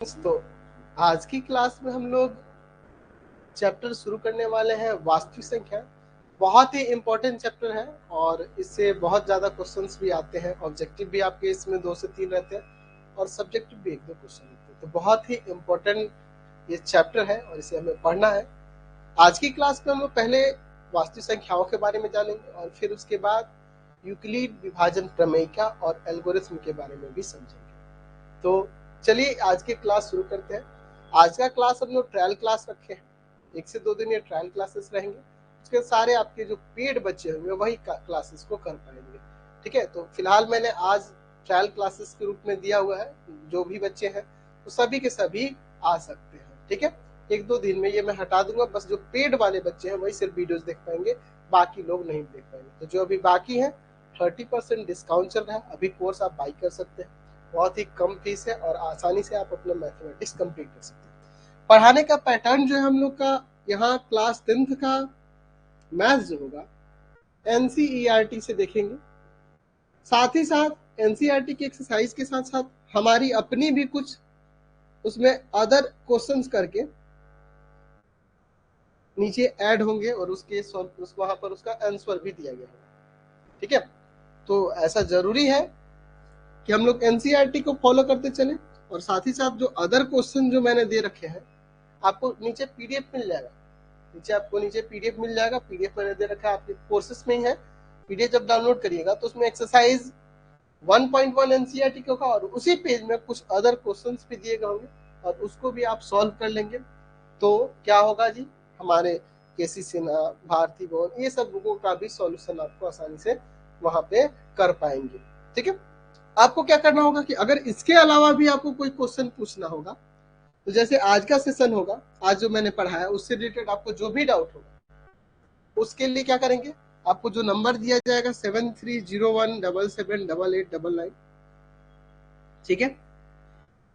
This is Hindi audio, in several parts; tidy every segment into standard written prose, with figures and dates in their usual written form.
तो आज की क्लास में हम लोग चैप्टर शुरू करने वाले हैं वास्तविक संख्या। बहुत ही इंपॉर्टेंट चैप्टर है और इससे बहुत ज़्यादा क्वेश्चंस भी आते हैं। ऑब्जेक्टिव भी आपके इसमें 2 से 3 रहते हैं और सब्जेक्टिव भी 1-2 क्वेश्चन रहते हैं। तो बहुत ही इंपॉर्टेंट ये चैप्टर है और इसे हमें पढ़ना है। आज की क्लास में हम लोग पहले वास्तविक संख्याओं के बारे में जानेंगे और फिर उसके बाद यूक्लिड विभाजन प्रमेय और एल्गोरिथम के बारे में भी समझेंगे। तो चलिए आज की क्लास शुरू करते हैं। आज का क्लास हम लोग ट्रायल क्लास रखे हैं। 1 से 2 दिन ये ट्रायल क्लासेस रहेंगे। उसके सारे आपके जो पेड बच्चे होंगे वही क्लासेस को कर पाएंगे। ठीक है, तो फिलहाल मैंने आज ट्रायल क्लासेस के रूप में दिया हुआ है। जो भी बच्चे हैं तो सभी के सभी आ सकते हैं। ठीक है, 1-2 दिन में ये मैं हटा दूंगा। बस जो पेड वाले बच्चे हैं वही सिर्फ वीडियोस देख पाएंगे, बाकी लोग नहीं देख पाएंगे। तो जो अभी बाकी है 30% डिस्काउंट चल रहा है। अभी कोर्स आप बाई कर सकते हैं। बहुत ही कम फीस है और आसानी से आप अपना मैथमेटिक्स कंप्लीट कर सकते हैं। पढ़ाने का पैटर्न जो है हम लोग का यहाँ क्लास 10th का मैथ्स जो होगा एनसीईआरटी से देखेंगे। साथ ही साथ एनसीईआरटी की एक्सरसाइज के साथ साथ हमारी अपनी भी कुछ उसमें अदर क्वेश्चंस करके नीचे ऐड होंगे और उसके वहां पर उसका आंसर भी दिया गया होगा। ठीक है, तो ऐसा जरूरी है कि हम लोग एनसीईआरटी को फॉलो करते चले और साथ ही साथ जो अदर क्वेश्चन जो मैंने दे रखे हैं आपको नीचे पीडीएफ मिल जाएगा। नीचे पीडीएफ मिल जाएगा। पीडीएफ मैंने दे रखा है, आपके कोर्सेस में ही है। पीडीएफ जब डाउनलोड करिएगा तो उसमें एक्सरसाइज 1.1 एनसीईआरटी का होगा और उसी पेज में कुछ अदर क्वेश्चंस भी दिए गए होंगे और उसको भी आप सॉल्व कर लेंगे। तो क्या होगा जी, हमारे केसी सिन्हा, भारती भवन, ये सब बुकों का भी सॉल्यूशन आपको आसानी से वहां पे कर पाएंगे। ठीक है, आपको क्या करना होगा कि अगर इसके अलावा भी आपको कोई क्वेश्चन पूछना होगा तो जैसे आज का सेशन होगा, आज जो मैंने पढ़ाया उससे रिलेटेड आपको जो भी डाउट होगा उसके लिए क्या करेंगे, आपको जो नंबर दिया जाएगा 7301778899। ठीक है,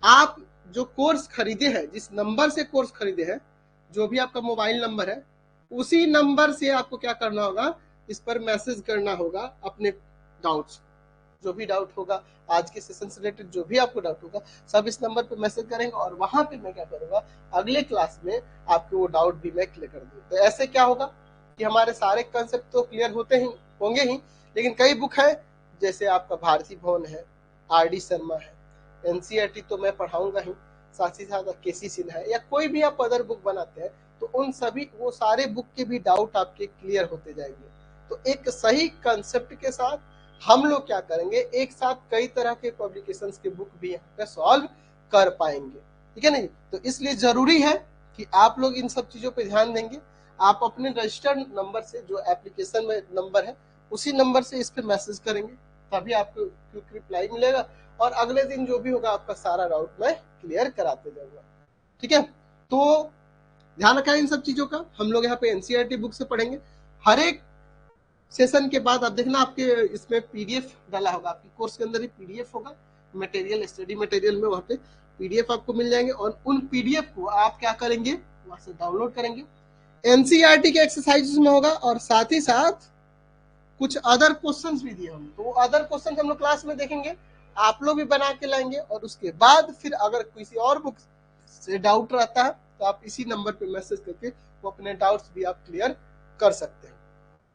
आप जो कोर्स खरीदे हैं, जिस नंबर से कोर्स खरीदे हैं, जो भी आपका मोबाइल नंबर है उसी नंबर से आपको क्या करना होगा, इस पर मैसेज करना होगा अपने डाउट्स। जो भी डाउट होगा आज के सेशन से रिलेटेड, जो भी आपको डाउट होगा सब इस नंबर पे मैसेज करेंगे और वहां पे मैं क्या करूंगा, अगले क्लास में आपके वो डाउट भी मैं क्लियर कर दूंगा। तो ऐसे क्या होगा कि हमारे सारे कंसेप्ट तो क्लियर होते ही होंगे ही, लेकिन कई बुक है जैसे आपका भारती भवन है, आर.डी. शर्मा है, एनसीईआरटी तो मैं पढ़ाऊंगा ही, साथ ही साथ केसी सिन्हा है, या कोई भी आप अदर बुक बनाते हैं तो उन सभी वो सारे बुक के भी डाउट आपके क्लियर होते जाएंगे। तो एक सही कंसेप्ट के साथ हम लोग क्या करेंगे, एक साथ कई तरह के पब्लिकेशंस के बुक भी यहाँ पे सॉल्व कर पाएंगे। ठीक है नहीं, तो इसलिए जरूरी है कि आप लोग इन सब चीजों पे ध्यान देंगे। आप अपने रजिस्टर्ड नंबर से, जो एप्लीकेशन में नंबर है उसी नंबर से इस पे मैसेज करेंगे, तभी आपको क्विक रिप्लाई मिलेगा और अगले दिन जो भी होगा आपका सारा डाउट मैं क्लियर कराते जाऊंगा। ठीक है, तो ध्यान रखा इन सब चीजों का। हम लोग यहाँ पे एनसीईआरटी बुक से पढ़ेंगे। हर एक सेशन के बाद आप देखना आपके इसमें पीडीएफ डाला होगा, आपके कोर्स के अंदर ही पीडीएफ होगा, मटेरियल, स्टडी मटेरियल में वहां पे पीडीएफ आपको मिल जाएंगे और उन पीडीएफ को आप क्या करेंगे, वहां से डाउनलोड करेंगे। एनसीईआरटी के एक्सरसाइजेस में होगा और साथ ही साथ कुछ अदर क्वेश्चंस भी दिए होंगे। तो वो अदर क्वेश्चन हम लोग क्लास में देखेंगे, आप लोग भी बना के लाएंगे और उसके बाद फिर अगर किसी और बुक से डाउट रहता है तो आप इसी नंबर पे मैसेज करके वो अपने डाउट्स भी आप क्लियर कर सकते हैं।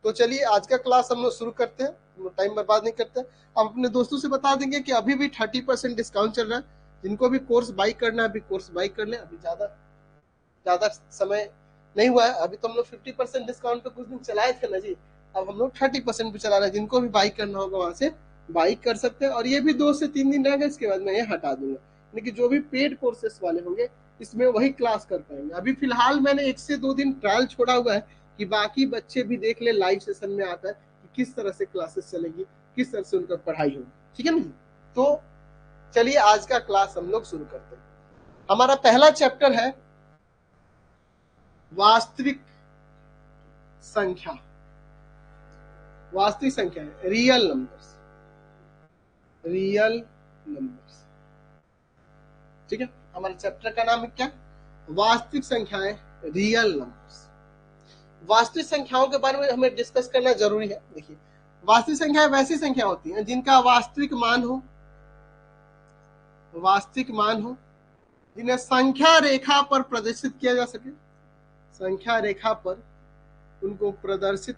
तो चलिए आज का क्लास हम लोग शुरू करते हैं, हम लोग टाइम बर्बाद नहीं करते। हम अपने दोस्तों से बता देंगे कि अभी भी 30% डिस्काउंट चल रहा है। जिनको भी कोर्स बाई करना है अभी कोर्स बाई कर ले। अभी ज्यादा समय नहीं हुआ है, अभी तो हम लोग 50% डिस्काउंट पे कुछ दिन चलाए थे ना जी। अब हम लोग 30% पे चला रहे हैं। जिनको भी बाई करना होगा वहां से बाई कर सकते हैं और ये भी 2 से 3 दिन रहेगा, इसके बाद मैं ये हटा दूंगा। लेकिन जो भी पेड कोर्सेस वाले होंगे इसमें वही क्लास कर पाएंगे। अभी फिलहाल मैंने 1 से 2 दिन ट्रायल छोड़ा हुआ है कि बाकी बच्चे भी देख ले लाइव सेशन में आता है कि किस तरह से क्लासेस चलेगी, किस तरह से उनका पढ़ाई होगी। ठीक है ना, तो चलिए आज का क्लास हम लोग शुरू करते हैं। हमारा पहला चैप्टर है वास्तविक संख्या। वास्तविक संख्या है रियल नंबर्स, रियल नंबर्स। ठीक है, हमारे चैप्टर का नाम है क्या, वास्तविक संख्याएं, रियल नंबर्स। वास्तविक संख्याओं के बारे में हमें डिस्कस करना जरूरी है। देखिए, वास्तविक संख्याएं वैसी संख्या होती हैं जिनका वास्तविक मान हो, वास्तविक मान हो जिन्हें संख्या रेखा पर प्रदर्शित किया जा सके, संख्या रेखा पर उनको प्रदर्शित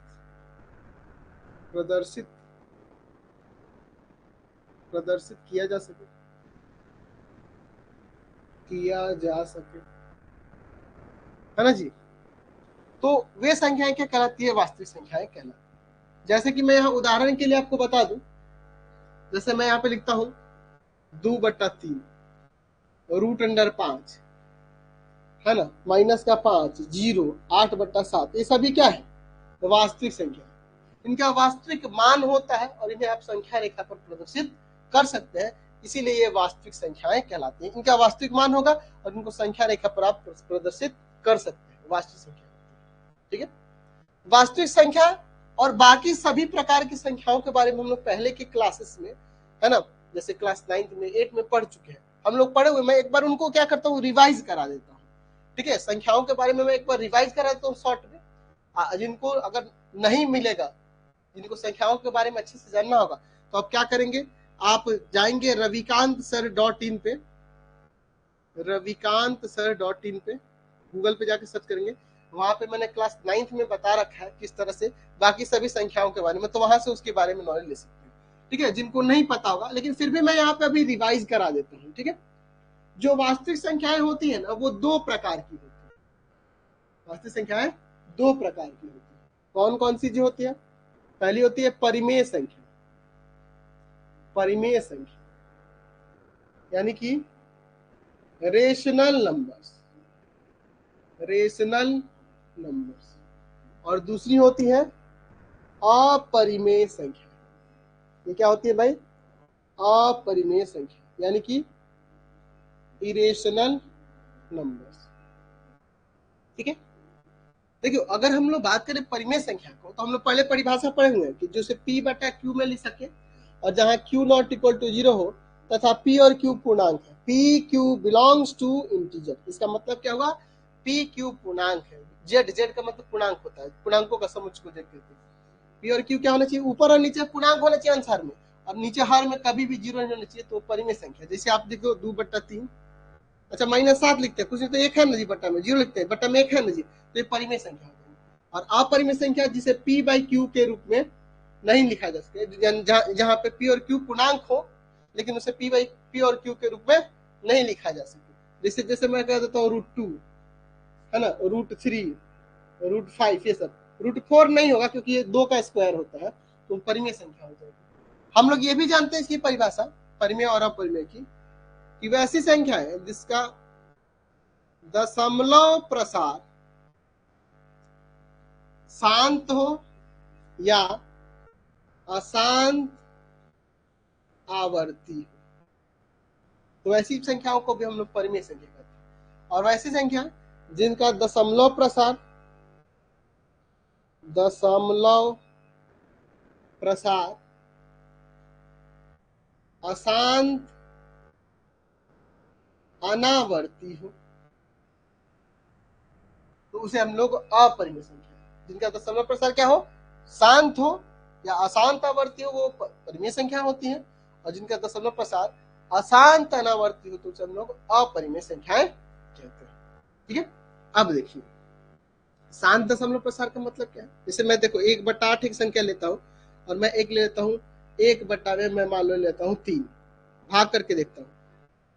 प्रदर्शित प्रदर्शित किया जा सके, है ना जी। तो वे संख्याएं क्या कहलाती है, वास्तविक संख्याएं कहलाती। जैसे कि मैं यहाँ उदाहरण के लिए आपको बता दूं, जैसे मैं यहाँ पे लिखता हूं 2/3 √5, है ना, -5, 0, 8/7, ये सभी क्या है, वास्तविक संख्या। इनका वास्तविक मान होता है और इन्हें आप संख्या रेखा पर प्रदर्शित कर सकते हैं, इसीलिए ये वास्तविक संख्याएं कहलाती हैं। इनका वास्तविक मान होगा और इनको संख्या रेखा पर आप प्रदर्शित कर सकते हैं, वास्तविक संख्या। ठीक है, वास्तविक संख्या और बाकी सभी प्रकार की संख्याओं के बारे में हम लोग पहले की क्लासेस में, है ना, जैसे क्लास 9 में 8 में पढ़ चुके हैं, हम लोग पढ़े हुए। मैं एक बार उनको क्या करता हूँ, रिवाइज करा देता हूँ। ठीक है, संख्याओं के बारे में मैं एक बार रिवाइज करा देता हूँ शॉर्ट में। जिनको अगर नहीं मिलेगा, जिनको संख्याओं के बारे में अच्छे से जानना होगा, तो आप क्या करेंगे, आप जाएंगे ravikant.sir.in पे, ravikant.sir.in पे गूगल पे जाके सर्च करेंगे। वहां पे मैंने क्लास 9 में बता रखा है किस तरह से बाकी सभी संख्याओं के बारे में, तो वहां से उसके बारे में नॉलेज ले सकते हैं। ठीक है, जिनको नहीं पता होगा, लेकिन फिर भी मैं यहाँ पे अभी रिवाइज करा देता हूँ। ठीक है, जो वास्तविक संख्याएं होती है ना, वो 2 प्रकार की होती है। वास्तविक संख्याएं 2 प्रकार की होती है। कौन कौन सी जो होती है, पहली होती है परिमेय संख्या। परिमेय संख्या यानी कि रेशनल नंबर्स, रेशनल नंबर्स। और दूसरी होती है अपरिमेय संख्या। ये क्या होती है भाई, अपरिमेय संख्या यानी कि इरेशनल नंबर्स। ठीक है, देखियो, अगर हम लोग बात करें परिमेय संख्या को, तो हम लोग पहले परिभाषा पढ़े हुए हैं कि जो P/Q में लिख सके, और जहां Q ≠ 0 हो तथा P और Q पूर्णांक है। PQ belongs to integer. इसका मतलब क्या होगा, PQ पूर्णांक है। Z का मतलब पूर्णांक होता है, पूर्णांकों का समूह को Z कहते हैं। P और Q क्या होना चाहिए, ऊपर और नीचे पूर्णांक होना चाहिए आंसर में, और नीचे हर में कभी भी 0 नहीं होना चाहिए। तो परिमेय संख्या, जैसे आप देखो 2/3, अच्छा -7 लिखते हैं, कुछ नहीं तो 1 है ना जी, बट्टा में 0 लिखते हैं, बट्टा में 1 है ना जी, तो ये परिमेय संख्या हो गई। और अपरिमेय संख्या जिसे P/Q के रूप में नहीं लिखा जा सके, जहां पे P और Q पूर्णांक हो, लेकिन उसे P और Q के रूप में नहीं लिखा जा सके। जैसे मैं कह देता हूँ √2, है ना, √3, √5, ये सब। √4 नहीं होगा क्योंकि ये 2 का स्क्वायर होता है, तो परिमेय संख्या हो जाएगी। हम लोग ये भी जानते हैं इसकी परिभाषा परिमेय और अपरिमेय की, कि वैसी संख्या है जिसका दशमलव प्रसार शांत हो या अशांत आवर्ती हो, तो ऐसी संख्याओं को भी हम लोग परिमेय संख्या कहते हैं। और वैसी संख्या जिनका दशमलव प्रसार अशांत अनावर्ती हो, तो उसे हम लोग अपरिमेय संख्या। जिनका दशमलव प्रसार क्या हो, शांत हो या अशांत आवर्ती हो, वो परिमेय संख्या होती है। और जिनका दशमलव प्रसार अशांत अनावर्ती हो, तो उसे हम लोग अपरिमेय संख्याएं कहते हैं। ठीक है, अब देखिए शांत दशमलव प्रसार का मतलब क्या है। जैसे मैं देखो 1/8 एक संख्या लेता हूँ, और मैं एक ले लेता हूँ 1/, मैं मान लो लेता हूँ 3, भाग करके देखता हूँ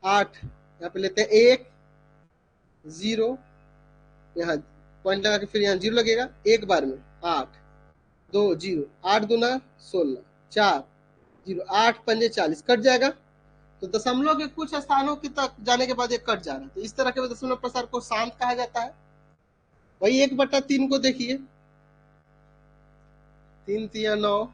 8, यहाँ पे लेते हैं 1, 0, यहाँ पॉइंट लगा के फिर यहाँ 0 लगेगा, एक बार में 8, 2, 0, 8 दूना 16, 4, 0, 8 पंजे 40, कट जाएगा। तो दशमलव के कुछ स्थानों की तक जाने के बाद ये कट जा रहा है, तो इस तरह के दशमलव प्रसार को शांत कहा जाता है। वही 1/3 को देखिए, 3 3 9,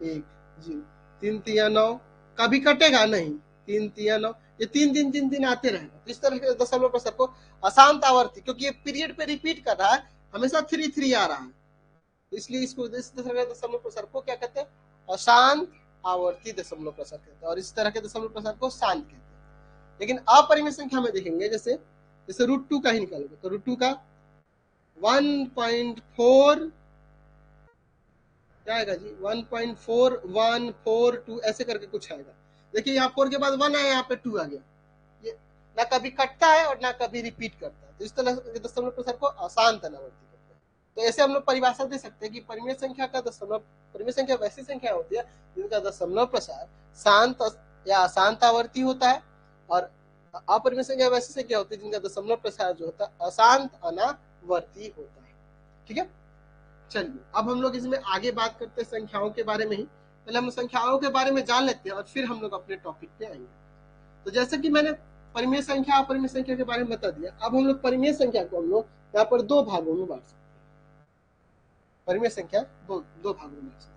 1 0, 3 3 9, कभी कटेगा नहीं, 3 3 9, ये 3 3 आते रहेगा। तो इस तरह के दशमलव प्रसार को अशांत आवर्ती, क्योंकि ये पीरियड पे रिपीट कर रहा है, हमेशा 3 3 आ रहा है, इसलिए इसको इस तरह के दशमलव प्रसार को क्या कहते हैं, अशांत आवर्ती दशमलव प्रसार कहते हैं। और इस तरह के दशमलव प्रसार को शांत कहते हैं। लेकिन अपरिमेय संख्या में देखेंगे, जैसे √2 का ही निकालेंगे, तो √2 का 1.4 क्या आएगा जी, 1.4142 ऐसे करके कुछ आएगा। देखिए यहाँ 4 के बाद 1 आया, यहाँ पे 2 आ गया। ना कभी कटता है और ना कभी रिपीट करता है। तो इस तरह से दशमलव प्रसार को अशांत अनावर्ती कहते हैं। तो ऐसे हम लोग परिभाषा दे सकते हैं कि परिमेय संख्या का दशमलव, परिमेय संख्या वैसी संख्या होती है जिनका दशमलव प्रसार शांत या अशांत आवर्ती होता है, और अपरिमेय संख्या वैसी संख्या होती है जिनका दशमलव प्रसार जो होता है अशांत अनावर्ती होता है। ठीक है, चलिए अब हम लोग इसमें आगे बात करते हैं संख्याओं के बारे में ही। पहले हम संख्याओं के बारे में जान लेते हैं और फिर हम लोग अपने टॉपिक पे आएंगे। तो जैसे कि मैंने परिमेय संख्या अपरिमेय संख्या के बारे में बता दिया, अब हम लोग परिमेय संख्या को हम लोग यहाँ पर दो भागों में बांट सकते हैं। परिमेय संख्या दो भागों में बांट सकते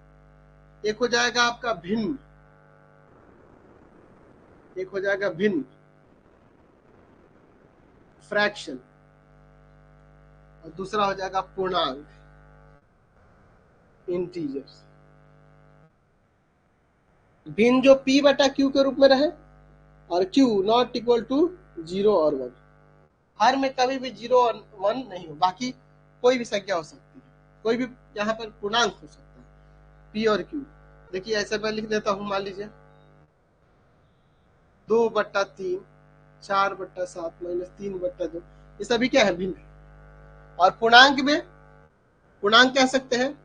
हैं। एक हो जाएगा आपका भिन्न, एक हो जाएगा भिन्न फ्रैक्शन, और दूसरा हो जाएगा पूर्णांक इंटीजर्स। भिन्न जो p बटा q के रूप में रहे और q नॉट इक्वल टू 0 और 1। हर में कभी भी 0 और 1 नहीं हो, बाकी कोई भी संख्या हो सकती है, कोई भी यहाँ पर पूर्णांक हो सकता है p और q। देखिए ऐसे मैं लिख देता हूं, मान लीजिए 2/3, 4/7 माइनस 3/2, ये सभी क्या है, भिन्न। और पूर्णांक में पूर्णांक कह सकते हैं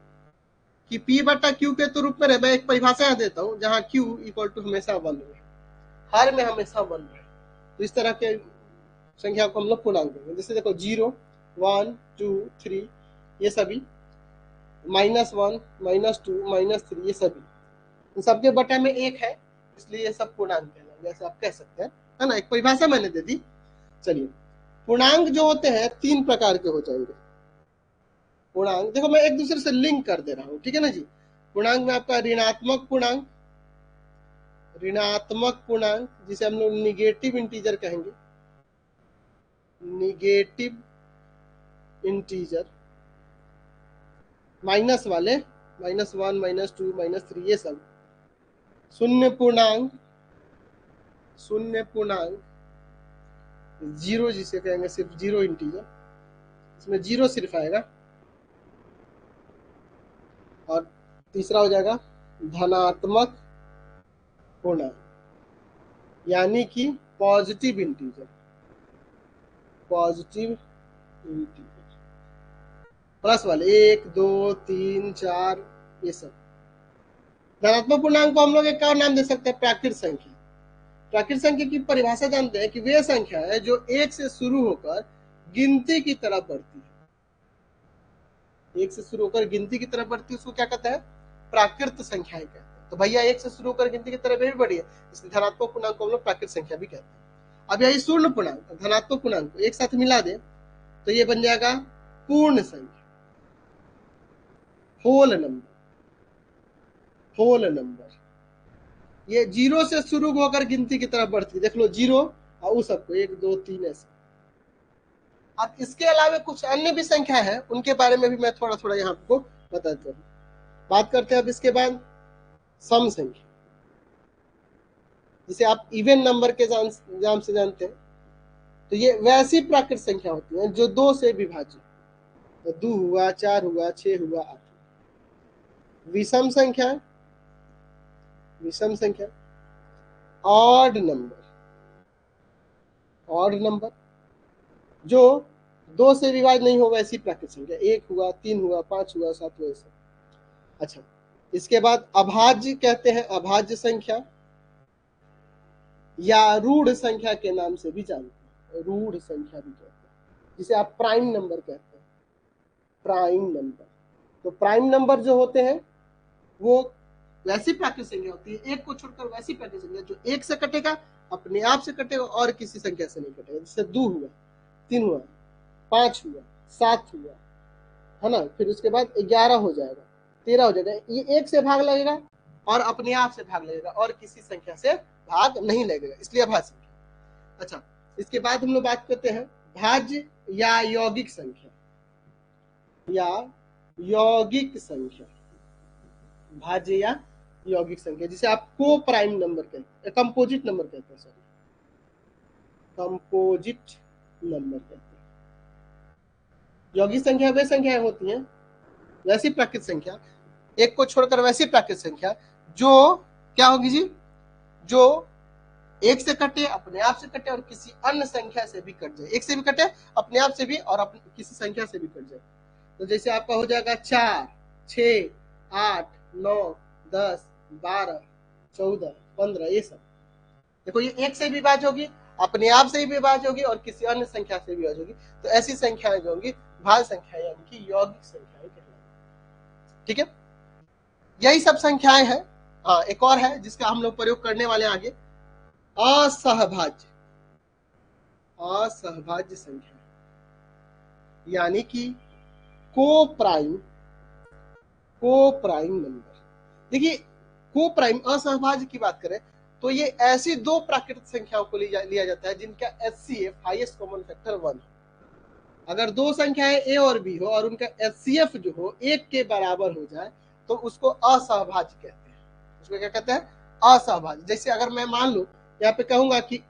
कि p बटा q के तो रूप में रहे। मैं एक परिभाषा यहाँ देता हूँ जहाँ q इक्वल टू हमेशा 1 रहे, हर में हमेशा 1 रहे। तो इस तरह के संख्या को हम लोग पूर्णांक देंगे। जैसे देखो 0, 1, 2, 3, ये सभी -1, -2, -3, ये सभी इन सबके बटा में 1 है, इसलिए ये सब पूर्णांक कहलाएंगे, ऐसे आप कह सकते हैं, है ना। एक परिभाषा मैंने दे दी। चलिए पूर्णांक जो होते हैं 3 प्रकार के हो जाएंगे। पूर्णांक देखो मैं एक दूसरे से लिंक कर दे रहा हूँ, ठीक है ना जी। पूर्णांक में आपका ऋणात्मक पूर्णांक, ऋणात्मक पूर्णांक जिसे हम लोग निगेटिव इंटीजर कहेंगे, निगेटिव इंटीजर, माइनस वाले -1, -2, -3, ये सब। शून्य पूर्णांक, शून्य पूर्णांक जीरो जिसे कहेंगे, सिर्फ 0 इंटीजर, इसमें 0 सिर्फ आएगा। और तीसरा हो जाएगा धनात्मक पूर्णांक, यानी कि positive integer, positive integer, plus वाले 1, 2, 3, 4, ये सब। धनात्मक पूर्णांक को हम लोग एक और नाम दे सकते हैं, प्राकृत संख्या। प्राकृत संख्या की परिभाषा जानते हैं कि वे संख्या है जो 1 से शुरू होकर गिनती की तरफ बढ़ती है। 1 से शुरू होकर गिनती की तरफ बढ़ती है, उसको क्या कहते हैं, प्राकृत संख्याएं कहते हैं। तो भैया 1 से शुरू होकर गिनती की तरफ भी बढ़ी है, इसलिए धनात्मक पूर्णांक को हम लोग प्राकृत संख्या भी कहते हैं। अब यही शून्य पूर्णांक, धनात्मक पूर्णांक को एक साथ मिला दे तो ये बन जाएगा पूर्ण संख्या, होल नंबर, होल नंबर। ये 0 से शुरू होकर गिनती की तरफ बढ़ती है, देख लो 0 और उस सबको 1, 2, 3 ऐसे। अब इसके अलावा कुछ अन्य भी संख्या है, उनके बारे में भी मैं थोड़ा थोड़ा यहाँ आपको बताता हूँ। बात करते हैं अब इसके बाद सम संख्या, जिसे आप इवन नंबर के नाम से जानते हैं। तो ये वैसी प्राकृत संख्या होती है जो 2 से विभाजित, तो 2 हुआ, 4 हुआ, 6 हुआ, 8। विषम संख्या, विषम संख्या ऑड नंबर, ऑड नंबर जो 2 से विभाजित नहीं हो वैसी प्राकृत संख्या, 1 हुआ, 3 हुआ, 5 हुआ, 7 हुआ, ऐसा। अच्छा, इसके बाद अभाज्य कहते हैं, अभाज्य संख्या या रूढ़ संख्या के नाम से भी जानते हैं, रूढ़ संख्या भी कहते हैं, जिसे आप प्राइम नंबर कहते हैं, प्राइम नंबर। तो प्राइम नंबर जो होते हैं वो वैसी प्राकृत संख्या होती है, 1 को छोड़कर वैसी प्राकृत संख्या जो 1 से कटेगा, अपने आप से कटेगा और किसी संख्या से नहीं कटेगा। जैसे 2 हुआ, 3 हुआ, 5 हुआ, 7 हुआ, है ना। फिर उसके बाद 11 हो जाएगा, 13 हो जाएगा, ये 1 से भाग लगेगा और अपने आप से भाग लगेगा और किसी संख्या से भाग नहीं लगेगा, इसलिए अभाज्य संख्या। अच्छा, इसके बाद हम लोग बात करते हैं भाज्य या यौगिक संख्या, या यौगिक संख्या, भाज्य या यौगिक संख्या, जिसे आप को प्राइम नंबर कहते हैं, कंपोजिट नंबर कहते हैं, सॉरी, कंपोजिट नंबर कहते हैं। यौगिक संख्या वे संख्याएं होती हैं, वैसी प्राकृत संख्या, 1 को छोड़कर वैसी प्राकृत संख्या जो क्या होगी जी, जो एक से कटे, अपने आप से कटे और किसी अन्य संख्या से भी कट जाए। एक से भी कटे, अपने आप से भी और किसी संख्या से भी कट जाए। तो जैसे आपका हो जाएगा 4, 6, 8, 9, 10, 12, 14, 15, ये सब देखो, ये एक से भी विभाज्य होगी, अपने आप से भी विभाज्य होगी और किसी अन्य संख्या से भी विभाज्य होगी। तो ऐसी संख्याएं जो होंगी भाज्य संख्या यानी कि यौगिक संख्याएं कहलाएंगी। ठीक है, यही सब संख्याएं हैं। हाँ, एक और है जिसका हम लोग प्रयोग करने वाले आगे, असहभाज्य। असहभाज्य संख्या यानी कि को प्राइम नंबर। देखिए, को प्राइम असहभाज्य की बात करें तो ये ऐसी दो प्राकृतिक संख्याओं को लिया जाता है जिनका HCF हाईएस्ट कॉमन फैक्टर 1 हो। अगर दो संख्याएं ए और बी हो और उनका HCF जो हो 1 के बराबर हो जाए तो उसको असहभाज्य कहते हैं। उसको क्या कहते हैं? असहभाज्य। जैसे अगर मैं मान लू यहाँ पे कहूंगा कि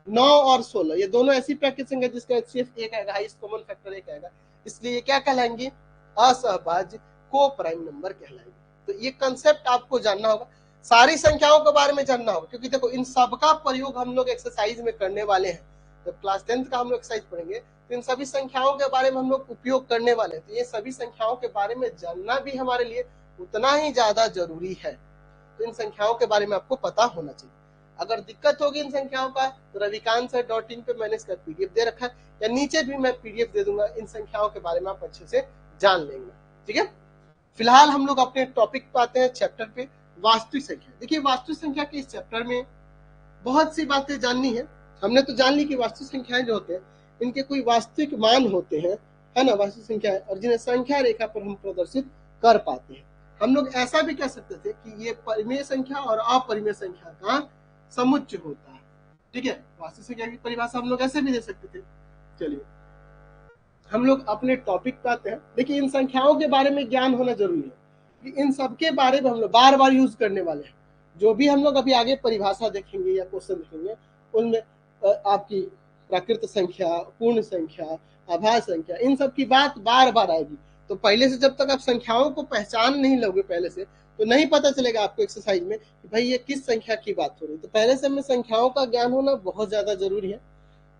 9 और 16 ये दोनों ऐसी प्राकृतिक संख्या जिसका HCF 1 आएगा, हाईएस्ट कॉमन फैक्टर 1 आएगा, इसलिए ये क्या कहलाएंगे? असहभाज्य को प्राइम नंबर कहलाएंगे। तो ये कंसेप्ट आपको जानना होगा, सारी संख्याओं के बारे में जानना होगा, क्योंकि देखो इन सबका प्रयोग हम लोग एक्सरसाइज में करने वाले हैं। जब क्लास 10th का हम लोग एक्सरसाइज पढ़ेंगे तो इन सभी संख्याओं के बारे में हम लोग उपयोग करने वाले हैं। तो ये सभी संख्याओं के बारे में जानना भी हमारे लिए उतना ही ज्यादा जरूरी है। तो इन संख्याओं के बारे में आपको पता होना चाहिए। अगर दिक्कत होगी इन संख्याओं का तो रविकांत.in पे मैंने इसका PDF दे रखा है, या नीचे भी मैं PDF दे दूंगा। इन संख्याओं के बारे में आप अच्छे से जान लेंगे। ठीक है, फिलहाल हम लोग अपने टॉपिक पे आते हैं, चैप्टर पे, वास्तविक संख्या। देखिए, वास्तविक संख्या के इस चैप्टर में बहुत सी बातें जाननी है। हमने तो जान ली कि वास्तविक संख्याएं जो होते हैं इनके कोई वास्तविक मान होते हैं, है ना, वास्तविक संख्याएं, और जिन्हें संख्या रेखा पर हम प्रदर्शित कर पाते हैं। हम लोग ऐसा भी कह सकते थे कि ये परिमेय संख्या और अपरिमेय संख्या का समुच्चय होता है। ठीक है, वास्तविक संख्या की परिभाषा हम लोग ऐसे भी दे सकते थे। चलिए हम लोग अपने टॉपिक पे आते हैं। देखिए, इन संख्याओं के बारे में ज्ञान होना जरूरी है कि इन सब के बारे में हम लोग बार बार यूज करने वाले हैं। जो भी हम लोग अभी आगे परिभाषा देखेंगे या क्वेश्चन देखेंगे उनमें आपकी प्राकृत संख्या, पूर्ण संख्या, अभाज्य संख्या, इन सब की बात बार बार आएगी। तो पहले से जब तक आप संख्याओं को पहचान नहीं लोगे पहले से, तो नहीं पता चलेगा आपको एक्सरसाइज में कि भाई ये किस संख्या की बात हो रही है। तो पहले से हमें संख्याओं का ज्ञान होना बहुत ज्यादा जरूरी है।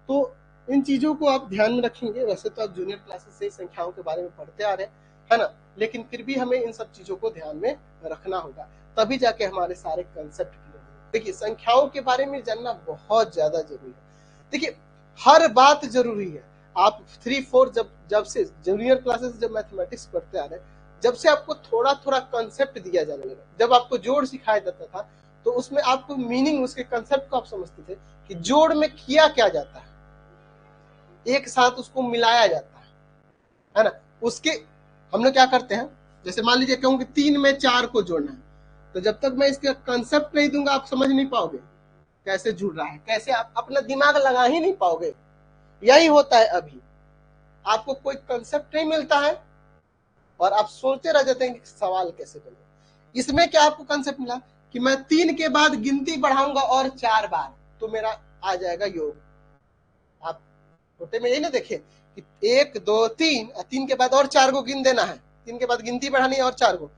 तो इन चीजों को आप ध्यान में रखेंगे। वैसे तो आप जूनियर क्लासेस से संख्याओं के बारे में पढ़ते आ रहे हैं, है ना, लेकिन फिर भी हमें इन सब चीजों को ध्यान में रखना होगा, तभी जाके हमारे सारे कंसेप्ट क्लियर होंगे। देखिए, संख्याओं के बारे में जानना बहुत ज्यादा जरूरी है। देखिए, हर बात जरूरी है। आप 3-4 जब से जूनियर क्लासेस जब मैथमेटिक्स पढ़ते आ रहे हैं, जब से आपको थोड़ा थोड़ा कंसेप्ट दिया जाने लगा, जब आपको जोड़ सिखाया जाता था तो उसमें आपको मीनिंग, उसके कंसेप्ट को आप समझते थे कि जोड़ में किया क्या जाता है, एक साथ उसको मिलाया जाता है ना। उसके हम लोग क्या करते हैं, जैसे मान लीजिए कहूँ कि 3 में 4 को जोड़ना है, तो जब तक मैं इसका कंसेप्ट नहीं दूंगा आप समझ नहीं पाओगे कैसे जुड़ रहा है, कैसे आप अपना दिमाग लगा ही नहीं पाओगे। यही होता है, अभी आपको कोई कंसेप्ट नहीं मिलता है और आप सोचते रह जाते हैं कि सवाल कैसे बने। इसमें क्या आपको कंसेप्ट मिला कि मैं 3 के बाद गिनती बढ़ाऊंगा और 4 बार, तो मेरा आ जाएगा योग। आप छोटे में यही ना देखे कि 1 2 3, 3 के बाद और 4 को गिन देना है, 3 के बाद गिनती बढ़ानी है और 4 को,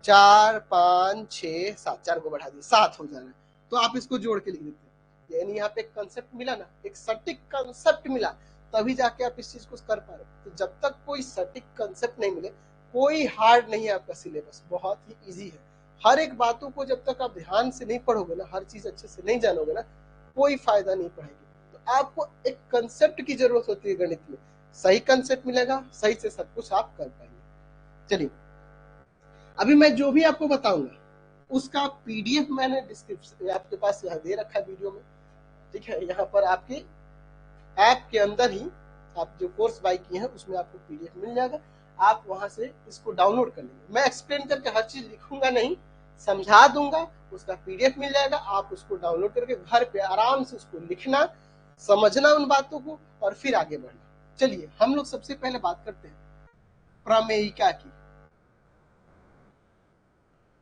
4 5 6 7, 4 को बढ़ा दिए 7 हो जाना है। तो आप इसको जोड़ के लिख देते हैं। यानी यहाँ पे एक कंसेप्ट मिला ना, एक सटीक कंसेप्ट मिला, तभी जाके आप इस चीज को कर पा रहे। तो जब तक कोई सटीक कंसेप्ट नहीं मिले, कोई हार्ड नहीं है आपका सिलेबस, बहुत ही इजी है। हर एक बातों को जब तक आप ध्यान से नहीं पढ़ोगे ना, हर चीज अच्छे से नहीं जानोगे ना, कोई फायदा नहीं पड़ेगी। तो आपको एक कंसेप्ट की जरूरत होती है गणित में, सही कंसेप्ट मिलेगा, सही से सब कुछ आप कर पाएंगे। चलिए, अभी मैं जो भी आपको बताऊंगा उसका PDF मैंने डिस्क्रिप्शन आपके पास यहाँ दे रखा है वीडियो में। ठीक है, यहाँ पर आपके ऐप के अंदर ही आप जो कोर्स बाय किए हैं उसमें आपको PDF मिल जाएगा, आप वहां से इसको डाउनलोड कर लेंगे। मैं एक्सप्लेन करके हर चीज लिखूंगा नहीं, समझा दूंगा, उसका PDF मिल जाएगा। आप उसको डाउनलोड करके घर पे आराम से उसको लिखना, समझना उन बातों को और फिर आगे बढ़ना। चलिए, हम लोग सबसे पहले बात करते हैं प्रमेयिका की।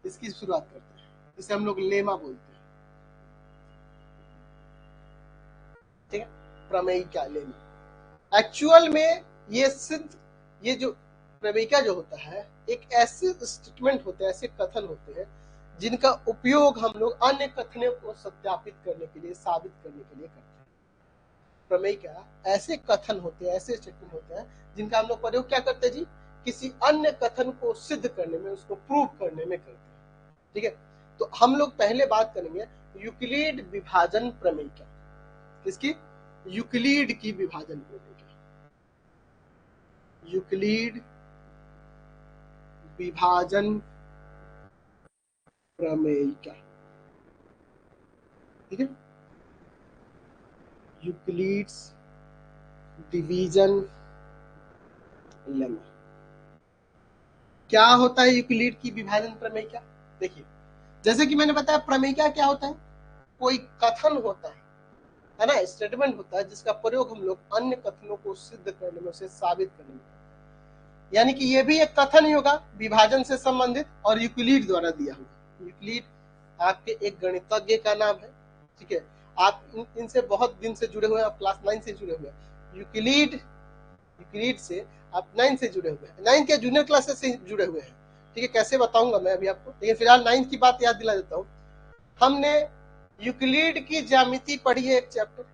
इसकी शुरुआत करते हैं, जिसे हम लोग लेमा बोलते हैं। ठीक है, प्रमेयिका, लेमा। एक्चुअल में ये जो प्रमेयिका जो होता है, एक ऐसे स्टेटमेंट होते हैं, ऐसे कथन होते हैं जिनका उपयोग हम लोग अन्य कथनों को सत्यापित करने के लिए, साबित करने के लिए करते हैं। प्रमेय क्या, ऐसे कथन होते हैं, ऐसे स्टेटमेंट होते हैं जिनका हम लोग प्रयोग क्या करते हैं जी, किसी अन्य कथन को सिद्ध करने में, उसको प्रूव करने में करते हैं। ठीक है, तो हम लोग पहले बात करेंगे यूक्लिड विभाजन प्रमेय क्या। किसकी? यूक्लिड की विभाजन प्रमेय क्या, यूक्लिड विभाजन प्रमेय क्या। ठीक है, यूक्लिड्स डिवीजन लेमा। क्या होता है यूक्लिड की विभाजन प्रमेय क्या? देखिए, जैसे कि मैंने बताया प्रमेय क्या होता है, कोई कथन होता है ना, स्टेटमेंट होता है जिसका प्रयोग हम लोग अन्य कथनों को सिद्ध करने में, उसे साबित करने में, यानी कि ये भी एक कथन ही होगा विभाजन से संबंधित और यूक्लिड द्वारा दिया हुआ। यूक्लिड आपके एक गणितज्ञ का नाम है। ठीक है, आप इनसे बहुत दिन से जुड़े हुए हैं, आप क्लास 9 से जुड़े हुए हैं। यूक्लिड से आप 9 से जुड़े हुए हैं, 9 के जूनियर क्लासेस से जुड़े हुए हैं। ठीक है, कैसे बताऊंगा मैं अभी आपको, लेकिन फिलहाल 9 की बात याद दिला देता हूँ। हमने यूक्लिड की ज्यामिति पढ़ी है, एक चैप्टर